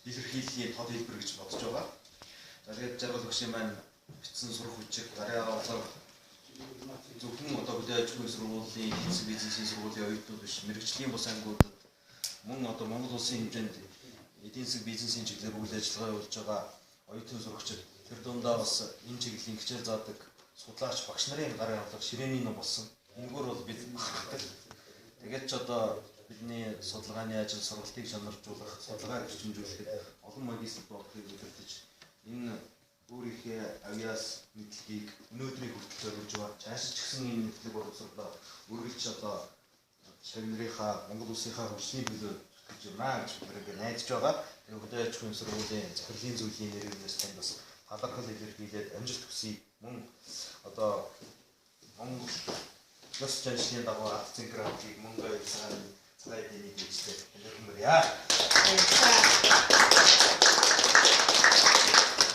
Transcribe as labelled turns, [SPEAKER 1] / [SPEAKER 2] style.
[SPEAKER 1] илэрхийллийн тод хэлбэр гэж бодож байгаа. За тэгээд жаргал багшийн маань бичсэн сурах хүчиг гарын аваад зөвхөн одоо хөдөө аж ахуйн сургуулийн хэсэг бизнесийн сургуулийн оюутнууд биш, мэрэгжлийн бус ангиудад мөн одоо Монгол улсын хэмжээнд эдийн засаг бизнесийн чиглэлээр үйл ажиллагаа явуулж байгаа оюутан сурагчид тэр дундаа бас энэ чиглэлийн хичээл заадаг судлаач багш нарын гарын авлага ширээний ном болсон. Энэгээр бол бид бахархдаг. Тэгээд ч одоо бидний судалгааны ажил сургалтыг чанаржуулах, судалгааг гэрчимжүүлэхэд олон магистр докторыг удирдах энэ өөрийнхөө авьяас мэдлэгийг өнөөдрийг хүртэл зориулж байгаа. Цааш ч гэсэн энэ мэдлэг боловсруулаад үргэлж одоо шагнарынхаа Монгол улсынхаа хөгжлийн төлөө гэж байна гэж бид найдаж байгаа. Тэгээд хөдөө аж ахуйн сургуулийн захирлын зөвлөлийн нэрээс танд бас талархал илэрхийлээд амжилт хүсье. Мөн одоо Монгол ёс заншлын дагуу авсан грантыг мөнгө цагааны эдийн хийжтэй хэлмээр яа.